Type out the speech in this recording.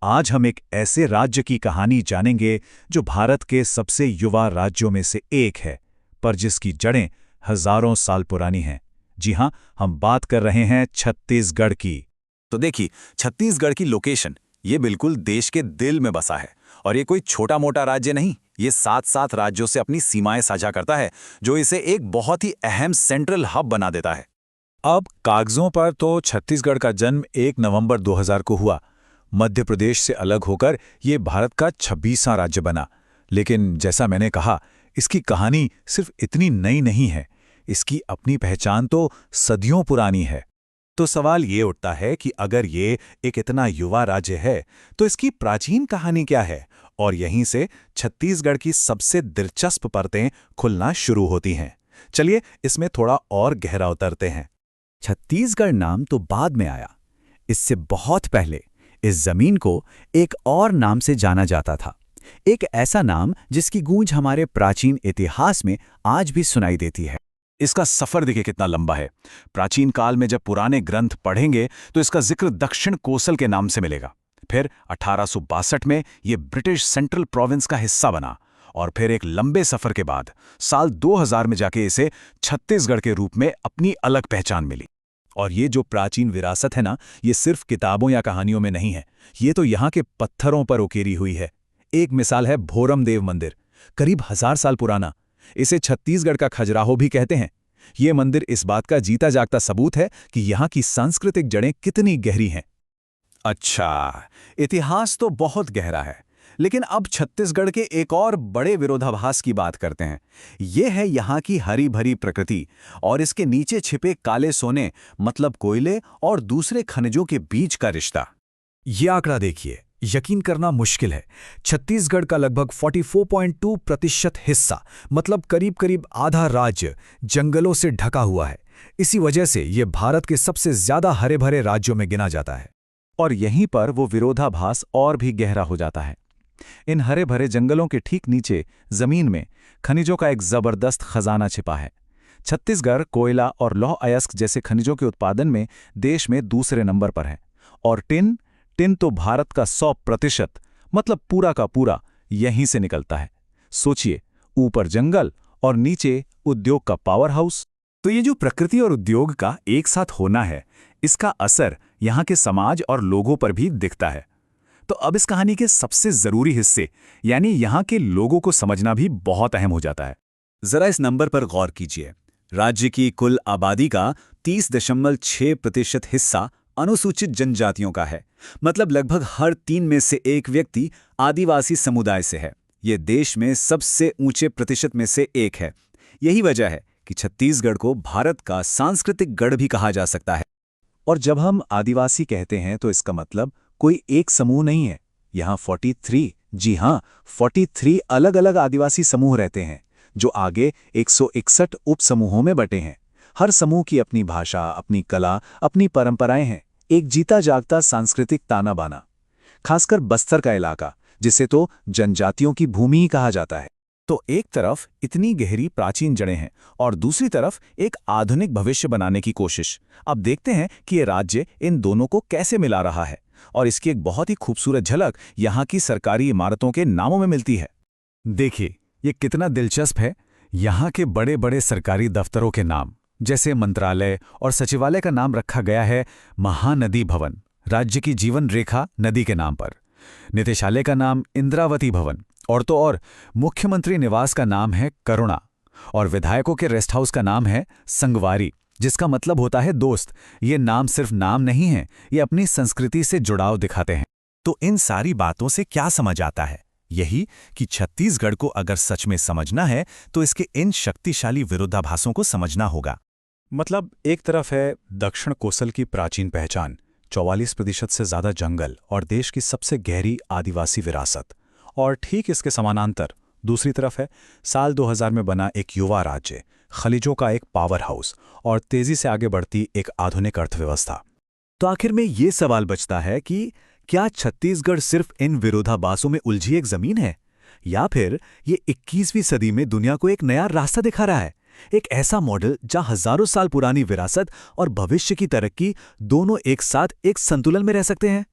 आज हम एक ऐसे राज्य की कहानी जानेंगे जो भारत के सबसे युवा राज्यों में से एक है, पर जिसकी जड़ें हजारों साल पुरानी हैं। जी हां, हम बात कर रहे हैं छत्तीसगढ़ की। तो देखिए, छत्तीसगढ़ की लोकेशन ये बिल्कुल देश के दिल में बसा है। और ये कोई छोटा मोटा राज्य नहीं, ये 7 राज्यों से अपनी सीमाएं साझा करता है, जो इसे एक बहुत ही अहम सेंट्रल हब बना देता है। अब कागजों पर तो छत्तीसगढ़ का जन्म 1 नवंबर 2000 को हुआ। मध्य प्रदेश से अलग होकर ये भारत का 26वां राज्य बना। लेकिन जैसा मैंने कहा, इसकी कहानी सिर्फ इतनी नई नहीं है। इसकी अपनी पहचान तो सदियों पुरानी है। तो सवाल ये उठता है कि अगर ये एक इतना युवा राज्य है, तो इसकी प्राचीन कहानी क्या है? और यहीं से छत्तीसगढ़ की सबसे दिलचस्प परतें खुलना शुरू होती हैं। चलिए इसमें थोड़ा और गहरा उतरते हैं। छत्तीसगढ़ नाम तो बाद में आया। इससे बहुत पहले इस जमीन को एक और नाम से जाना जाता था। एक ऐसा नाम जिसकी गूंज हमारे प्राचीन इतिहास में आज भी सुनाई देती है। इसका सफर देखिए कितना लंबा है। प्राचीन काल में जब पुराने ग्रंथ पढ़ेंगे तो इसका जिक्र दक्षिण कोसल के नाम से मिलेगा। फिर 1862 में ये ब्रिटिश सेंट्रल प्रोविंस का हिस्सा बना और फिर एक लंबे सफर के बाद साल 2000 में जाके इसे छत्तीसगढ़ के रूप में अपनी अलग पहचान मिली। और ये जो प्राचीन विरासत है ना, ये सिर्फ किताबों या कहानियों में नहीं है, ये तो यहाँ के पत्थरों पर उकेरी हुई है। एक मिसाल है भोरम देव मंदिर, करीब 1000 साल पुराना। इसे छत्तीसगढ़ का खजुराहो भी कहते हैं। ये मंदिर इस बात का जीता जागता सबूत है कि यहाँ की सांस्कृतिक जड़ें कितनी गहरी हैं। अच्छा, इतिहास तो बहुत गहरा है, लेकिन अब छत्तीसगढ़ के एक और बड़े विरोधाभास की बात करते हैं। ये है यहाँ की हरी भरी प्रकृति और इसके नीचे छिपे काले सोने, मतलब कोयले और दूसरे खनिजों के बीच का रिश्ता। ये आंकड़ा देखिए, यकीन करना मुश्किल है। छत्तीसगढ़ का लगभग 44.2% हिस्सा, मतलब करीब आधा राज्य, जंगलों से ढका हुआ है। इसी वजह से ये भारत के सबसे ज्यादा हरे भरे राज्यों में गिना जाता है। और यहीं पर वो विरोधाभास और भी गहरा हो जाता है। इन हरे भरे जंगलों के ठीक नीचे जमीन में खनिजों का एक जबरदस्त खजाना छिपा है। छत्तीसगढ़ कोयला और लौह अयस्क जैसे खनिजों के उत्पादन में देश में दूसरे नंबर पर है। और टिन तो भारत का 100%, मतलब पूरा का पूरा यहीं से निकलता है। सोचिए, ऊपर जंगल और नीचे उद्योग का पावर हाउस। तो ये जो प्रकृति और उद्योग का एक साथ होना है, इसका असर यहाँ के समाज और लोगों पर भी दिखता है। तो अब इस कहानी के सबसे जरूरी हिस्से, यानी यहाँ के लोगों को समझना भी बहुत अहम हो जाता है। जरा इस नंबर पर गौर कीजिए। राज्य की कुल आबादी का 30.6% हिस्सा अनुसूचित जनजातियों का है। मतलब लगभग हर 3 में से 1 व्यक्ति आदिवासी समुदाय से है। ये देश में सबसे ऊंचे प्रतिशत में से एक है। यही वजह है कि छत्तीसगढ़ को भारत का सांस्कृतिक गढ़ भी कहा जा सकता है। और जब हम आदिवासी कहते हैं तो इसका मतलब कोई एक समूह नहीं है। यहाँ 43, जी हाँ, 43 अलग अलग आदिवासी समूह रहते हैं, जो आगे 161 उप समूहों में बटे हैं। हर समूह की अपनी भाषा, अपनी कला, अपनी परंपराएं हैं। एक जीता जागता सांस्कृतिक ताना बाना। खासकर बस्तर का इलाका, जिसे तो जनजातियों की भूमि ही कहा जाता है। तो एक तरफ इतनी गहरी प्राचीन जड़ें हैं और दूसरी तरफ एक आधुनिक भविष्य बनाने की कोशिश। अब देखते हैं कि ये राज्य इन दोनों को कैसे मिला रहा है। और इसकी एक बहुत ही खूबसूरत झलक यहाँ की सरकारी इमारतों के नामों में मिलती है। देखिए, ये कितना दिलचस्प है। यहाँ के बड़े बड़े सरकारी दफ्तरों के नाम, जैसे मंत्रालय और सचिवालय का नाम रखा गया है महानदी भवन, राज्य की जीवन रेखा नदी के नाम पर। निदेशालय का नाम इंद्रावती भवन, और तो और मुख्यमंत्री निवास का नाम है करुणा, और विधायकों के रेस्ट हाउस का नाम है संगवारी, जिसका मतलब होता है दोस्त। ये नाम सिर्फ नाम नहीं है, ये अपनी संस्कृति से जुड़ाव दिखाते हैं। तो इन सारी बातों से क्या समझ आता है? यही कि छत्तीसगढ़ को अगर सच में समझना है तो इसके इन शक्तिशाली विरोधाभासों को समझना होगा। मतलब एक तरफ है दक्षिण कोसल की प्राचीन पहचान, 44% से ज्यादा जंगल और देश की सबसे गहरी आदिवासी विरासत, और ठीक इसके समानांतर दूसरी तरफ है साल 2000 में बना एक युवा राज्य, खनिजों का एक पावर हाउस और तेजी से आगे बढ़ती एक आधुनिक अर्थव्यवस्था। तो आखिर में ये सवाल बचता है कि क्या छत्तीसगढ़ सिर्फ इन विरोधाभासों में उलझी एक जमीन है, या फिर ये 21वीं सदी में दुनिया को एक नया रास्ता दिखा रहा है? एक ऐसा मॉडल जहां हजारों साल पुरानी विरासत और भविष्य की तरक्की दोनों एक साथ एक संतुलन में रह सकते हैं।